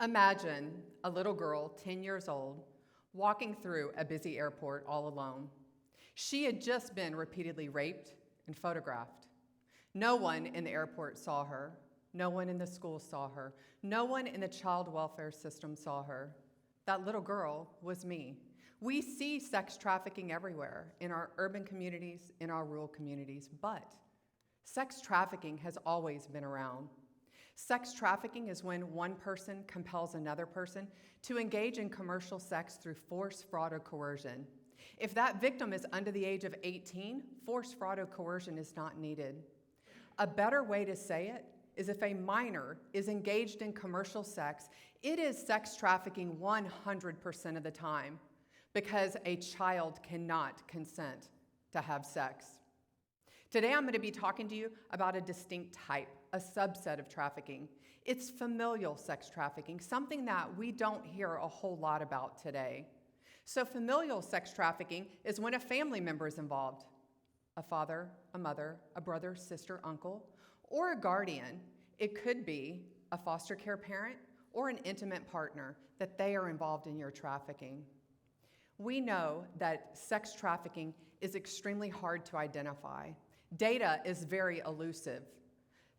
Imagine a little girl, 10 years old, walking through a busy airport all alone. She had just been repeatedly raped and photographed. No one in the airport saw her. No one in the school saw her. No one in the child welfare system saw her. That little girl was me. We see sex trafficking everywhere, in our urban communities, in our rural communities, but sex trafficking has always been around. Sex trafficking is when one person compels another person to engage in commercial sex through force, fraud, or coercion. If that victim is under the age of 18, force, fraud, or coercion is not needed. A better way to say it is if a minor is engaged in commercial sex, it is sex trafficking 100% of the time because a child cannot consent to have sex. Today I'm going to be talking to you about a distinct type, a subset of trafficking. It's familial sex trafficking, something that we don't hear a whole lot about today. So familial sex trafficking is when a family member is involved, a father, a mother, a brother, sister, uncle, or a guardian. It could be a foster care parent or an intimate partner that they are involved in your trafficking. We know that sex trafficking is extremely hard to identify. Data is very elusive.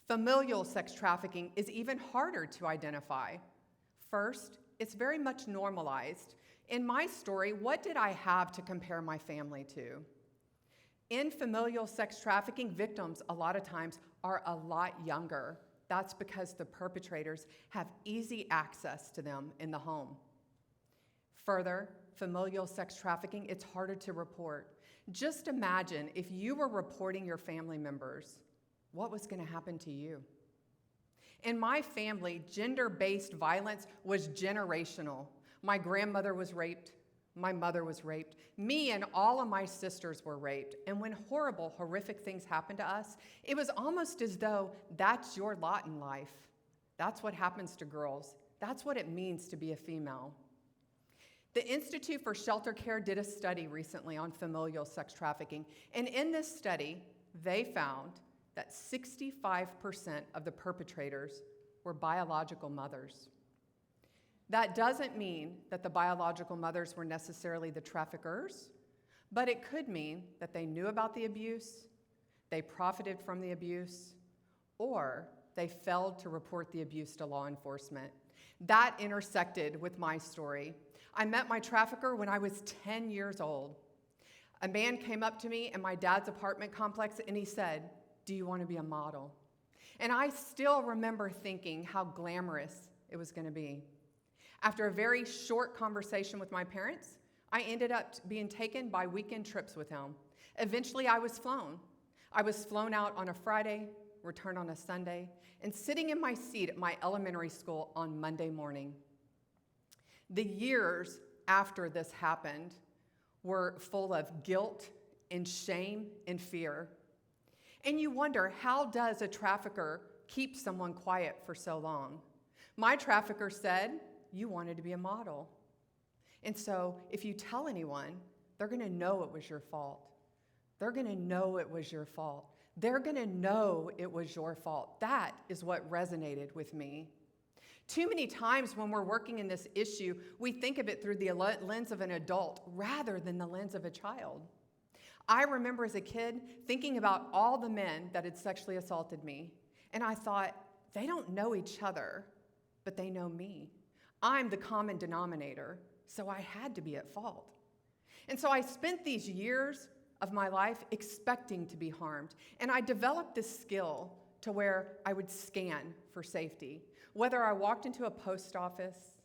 Familial sex trafficking is even harder to identify. First, it's very much normalized. In my story, what did I have to compare my family to? In familial sex trafficking, victims a lot of times are a lot younger. That's because the perpetrators have easy access to them in the home. Further, familial sex trafficking, it's harder to report. Just imagine if you were reporting your family members, what was going to happen to you? In my family, gender-based violence was generational. My grandmother was raped. My mother was raped. Me and all of my sisters were raped. And when horrible, horrific things happened to us, it was almost as though that's your lot in life. That's what happens to girls. That's what it means to be a female. The Institute for Shelter Care did a study recently on familial sex trafficking. And in this study, they found that 65% of the perpetrators were biological mothers. That doesn't mean that the biological mothers were necessarily the traffickers, but it could mean that they knew about the abuse, they profited from the abuse, or they failed to report the abuse to law enforcement. That intersected with my story. I met my trafficker when I was 10 years old. A man came up to me in my dad's apartment complex and he said, "Do you want to be a model?" And I still remember thinking how glamorous it was going to be. After a very short conversation with my parents, I ended up being taken by weekend trips with him. Eventually, I was flown. I was flown out on a Friday, returned on a Sunday, and sitting in my seat at my elementary school on Monday morning. The years after this happened were full of guilt and shame and fear. And you wonder, how does a trafficker keep someone quiet for so long? My trafficker said, "You wanted to be a model. And so if you tell anyone, they're going to know it was your fault. They're going to know it was your fault. They're going to know it was your fault." That is what resonated with me. Too many times when we're working in this issue, we think of it through the lens of an adult rather than the lens of a child. I remember as a kid thinking about all the men that had sexually assaulted me, and I thought, they don't know each other, but they know me. I'm the common denominator, so I had to be at fault. And so I spent these years of my life expecting to be harmed, and I developed this skill to where I would scan for safety. Whether I walked into a post office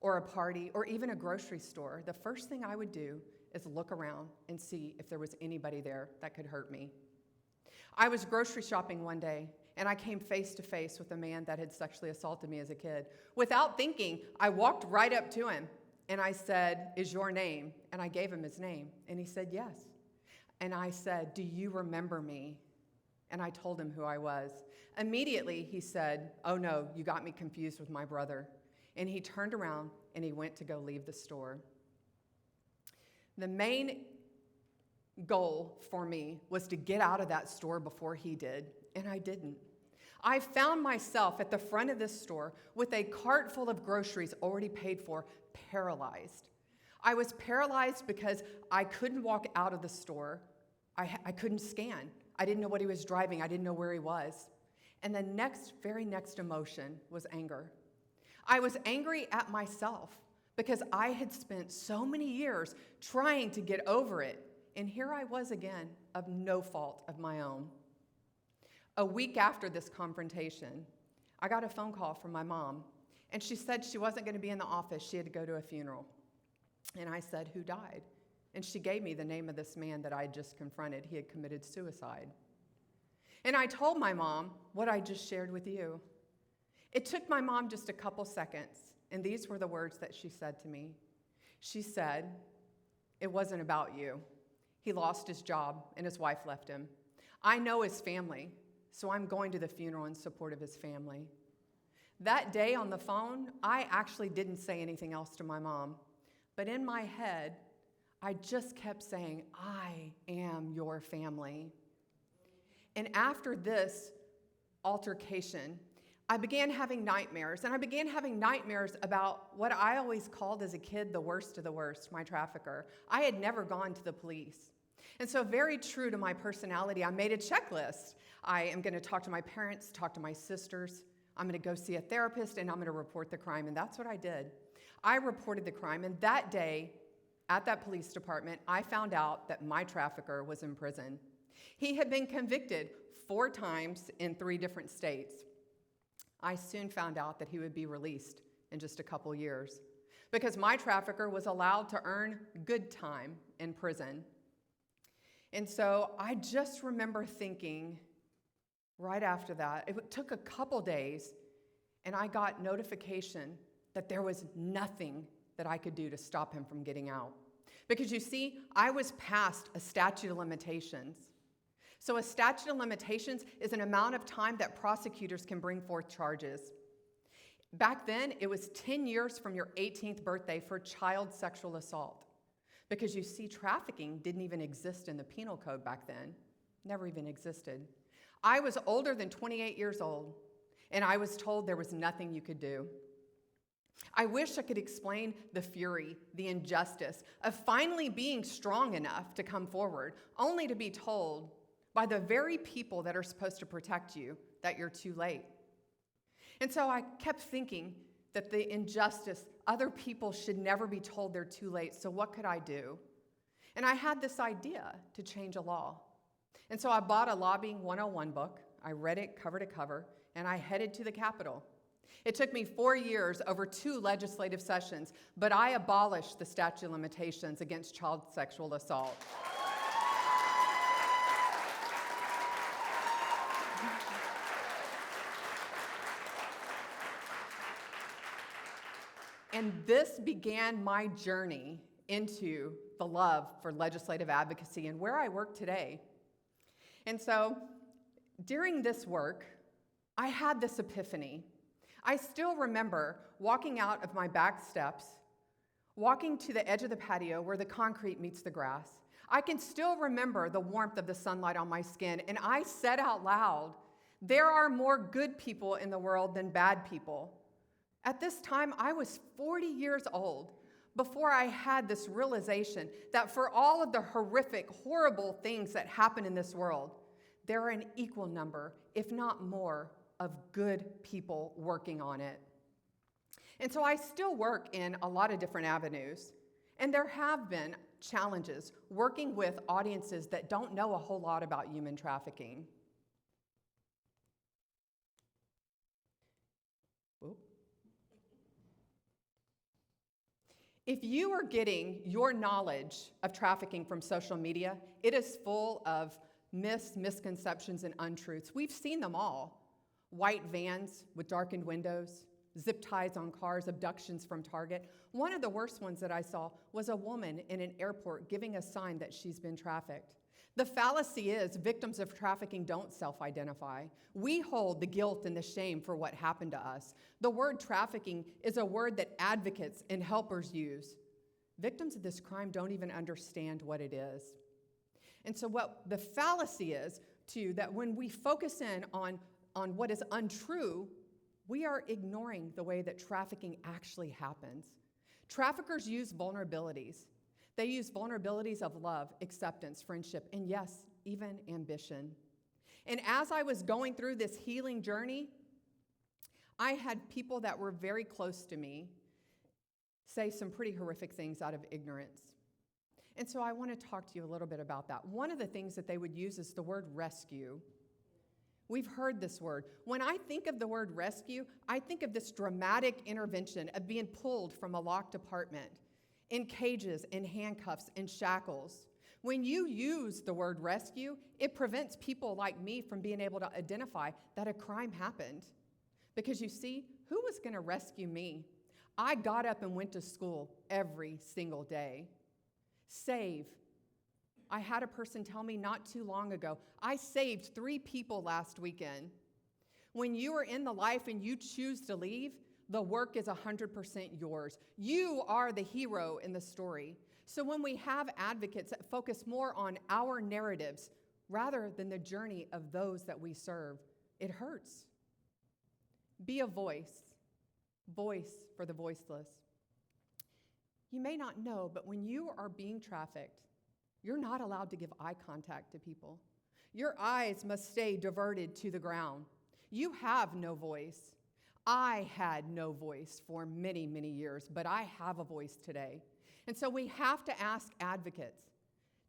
or a party or even a grocery store, the first thing I would do is look around and see if there was anybody there that could hurt me. I was grocery shopping one day, and I came face to face with a man that had sexually assaulted me as a kid. Without thinking, I walked right up to him, and I said, "Is your name?" And I gave him his name, and he said, "Yes." And I said, "Do you remember me?" And I told him who I was. Immediately, he said, "Oh no, you got me confused with my brother." And he turned around and he went to go leave the store. The main goal for me was to get out of that store before he did, and I didn't. I found myself at the front of this store with a cart full of groceries already paid for, paralyzed. I was paralyzed because I couldn't walk out of the store. I couldn't scan. I didn't know what he was driving. I didn't know where he was. And the very next emotion was anger. I was angry at myself because I had spent so many years trying to get over it. And here I was again, of no fault of my own. A week after this confrontation, I got a phone call from my mom, and she said she wasn't going to be in the office. She had to go to a funeral. And I said, "Who died?" And she gave me the name of this man that I had just confronted. He had committed suicide. And I told my mom what I just shared with you. It took my mom just a couple seconds, and these were the words that she said to me. She said, "It wasn't about you. He lost his job, and his wife left him. I know his family, so I'm going to the funeral in support of his family." That day on the phone, I actually didn't say anything else to my mom. But in my head, I just kept saying, "I am your family." And after this altercation, I began having nightmares. And I began having nightmares about what I always called as a kid the worst of the worst, my trafficker. I had never gone to the police. And so very true to my personality, I made a checklist. I am going to talk to my parents, talk to my sisters. I'm going to go see a therapist, and I'm going to report the crime. And that's what I did. I reported the crime. And that day, at that police department, I found out that my trafficker was in prison. He had been convicted 4 times in 3 different states. I soon found out that he would be released in just a couple years because my trafficker was allowed to earn good time in prison. And so I just remember thinking right after that, it took a couple days, and I got notification that there was nothing that I could do to stop him from getting out. Because you see, I was past a statute of limitations. So a statute of limitations is an amount of time that prosecutors can bring forth charges. Back then, it was 10 years from your 18th birthday for child sexual assault. Because you see, trafficking didn't even exist in the penal code back then. Never even existed. I was older than 28 years old, and I was told there was nothing you could do. I wish I could explain the fury, the injustice of finally being strong enough to come forward, only to be told by the very people that are supposed to protect you that you're too late. And so I kept thinking that the injustice, other people should never be told they're too late, so what could I do? And I had this idea to change a law. And so I bought a Lobbying 101 book, I read it cover to cover, and I headed to the Capitol. It took me 4 years, over 2 legislative sessions, but I abolished the statute of limitations against child sexual assault. And this began my journey into the love for legislative advocacy and where I work today. And so during this work, I had this epiphany. I still remember walking out of my back steps, walking to the edge of the patio where the concrete meets the grass. I can still remember the warmth of the sunlight on my skin, and I said out loud, "There are more good people in the world than bad people." At this time, I was 40 years old before I had this realization that for all of the horrific, horrible things that happen in this world, there are an equal number, if not more, of good people working on it. And so I still work in a lot of different avenues, and there have been challenges working with audiences that don't know a whole lot about human trafficking. If you are getting your knowledge of trafficking from social media, it is full of misconceptions, and untruths. We've seen them all. White vans with darkened windows, zip ties on cars, abductions from Target. One of the worst ones that I saw was a woman in an airport giving a sign that she's been trafficked. The fallacy is victims of trafficking don't self-identify. We hold the guilt and the shame for what happened to us. The word trafficking is a word that advocates and helpers use. Victims of this crime don't even understand what it is. And so what the fallacy is, too, that when we focus in on on what is untrue, we are ignoring the way that trafficking actually happens. Traffickers use vulnerabilities. They use vulnerabilities of love, acceptance, friendship, and yes, even ambition. And as I was going through this healing journey, I had people that were very close to me say some pretty horrific things out of ignorance. And so I want to talk to you a little bit about that. One of the things that they would use is the word rescue. We've heard this word. When I think of the word rescue, I think of this dramatic intervention of being pulled from a locked apartment, in cages, in handcuffs, in shackles. When you use the word rescue, it prevents people like me from being able to identify that a crime happened. Because you see, who was going to rescue me? I got up and went to school every single day. Save. I had a person tell me not too long ago, I saved 3 people last weekend. When you are in the life and you choose to leave, the work is 100% yours. You are the hero in the story. So when we have advocates that focus more on our narratives rather than the journey of those that we serve, it hurts. Be a voice for the voiceless. You may not know, but when you are being trafficked, you're not allowed to give eye contact to people. Your eyes must stay diverted to the ground. You have no voice. I had no voice for many, many years, but I have a voice today. And so we have to ask advocates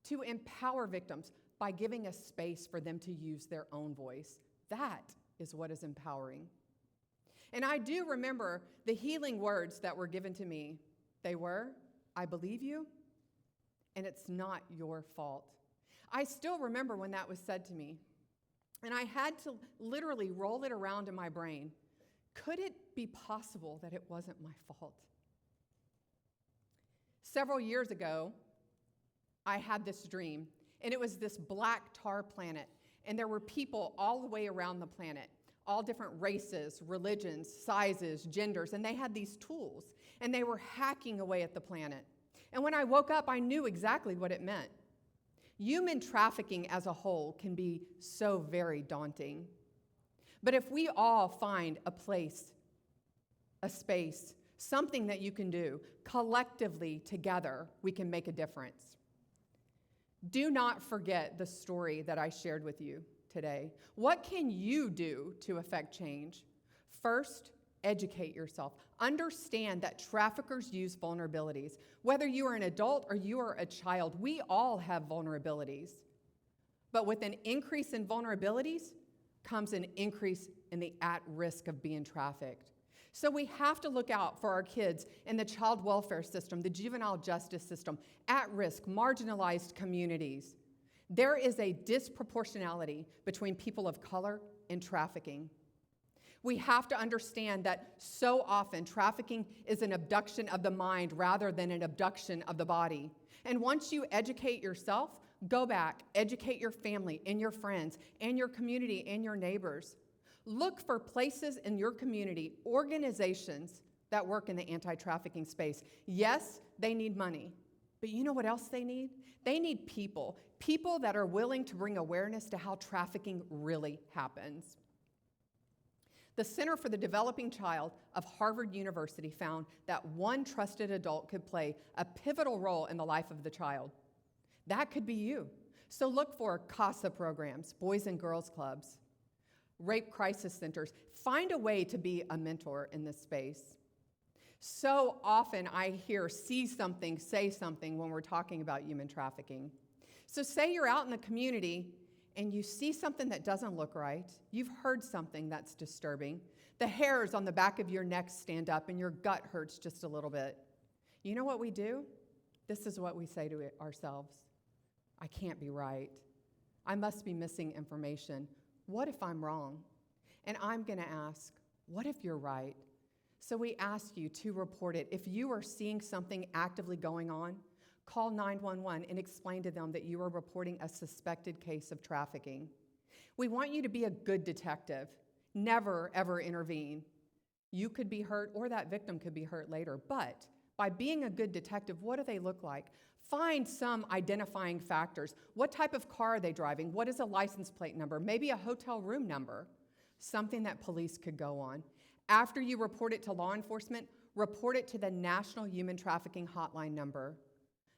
to empower victims by giving a space for them to use their own voice. That is what is empowering. And I do remember the healing words that were given to me. They were, I believe you, and it's not your fault. I still remember when that was said to me, and I had to literally roll it around in my brain. Could it be possible that it wasn't my fault? Several years ago, I had this dream, and it was this black tar planet, and there were people all the way around the planet, all different races, religions, sizes, genders, and they had these tools, and they were hacking away at the planet. And when I woke up, I knew exactly what it meant. Human trafficking as a whole can be so very daunting. But if we all find a place, a space, something that you can do, collectively together, we can make a difference. Do not forget the story that I shared with you today. What can you do to affect change? First, educate yourself. Understand that traffickers use vulnerabilities. Whether you are an adult or you are a child, we all have vulnerabilities. But with an increase in vulnerabilities comes an increase in the at-risk of being trafficked. So we have to look out for our kids in the child welfare system, the juvenile justice system, at-risk, marginalized communities. There is a disproportionality between people of color and trafficking. We have to understand that so often trafficking is an abduction of the mind rather than an abduction of the body. And once you educate yourself, go back, educate your family and your friends and your community and your neighbors. Look for places in your community, organizations that work in the anti-trafficking space. Yes, they need money, but you know what else they need? They need people that are willing to bring awareness to how trafficking really happens. The Center for the Developing Child of Harvard University found that one trusted adult could play a pivotal role in the life of the child. That could be you. So look for CASA programs, Boys and Girls Clubs, rape crisis centers. Find a way to be a mentor in this space. So often I hear see something, say something when we're talking about human trafficking. So say you're out in the community and you see something that doesn't look right, you've heard something that's disturbing, the hairs on the back of your neck stand up and your gut hurts just a little bit. You know what we do? This is what we say to ourselves. I can't be right. I must be missing information. What if I'm wrong? And I'm going to ask, what if you're right? So we ask you to report it. If you are seeing something actively going on, call 911 and explain to them that you are reporting a suspected case of trafficking. We want you to be a good detective. Never, ever intervene. You could be hurt or that victim could be hurt later. But by being a good detective, what do they look like? Find some identifying factors. What type of car are they driving? What is a license plate number? Maybe a hotel room number. something that police could go on. After you report it to law enforcement, report it to the National Human Trafficking Hotline number.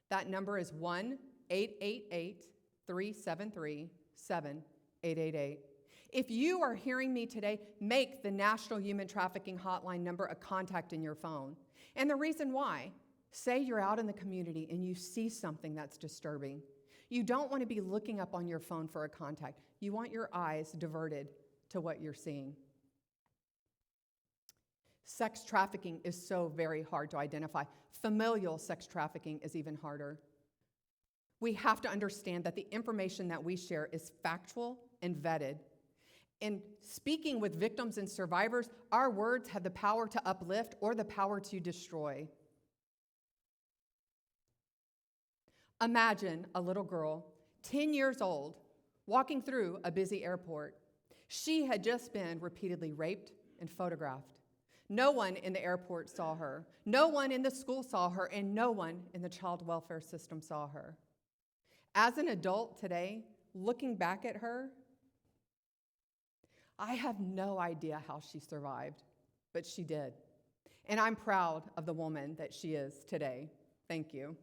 That number is 1-888-373-7888. If you are hearing me today, make the National Human Trafficking Hotline number a contact in your phone. And the reason why, say you're out in the community and you see something that's disturbing. You don't want to be looking up on your phone for a contact. You want your eyes diverted to what you're seeing. Sex trafficking is so very hard to identify. Familial sex trafficking is even harder. We have to understand that the information that we share is factual and vetted. In speaking with victims and survivors, our words have the power to uplift or the power to destroy. Imagine a little girl, 10 years old, walking through a busy airport. She had just been repeatedly raped and photographed. No one in the airport saw her. No one in the school saw her, and no one in the child welfare system saw her. As an adult today, looking back at her, I have no idea how she survived, but she did. And I'm proud of the woman that she is today. Thank you.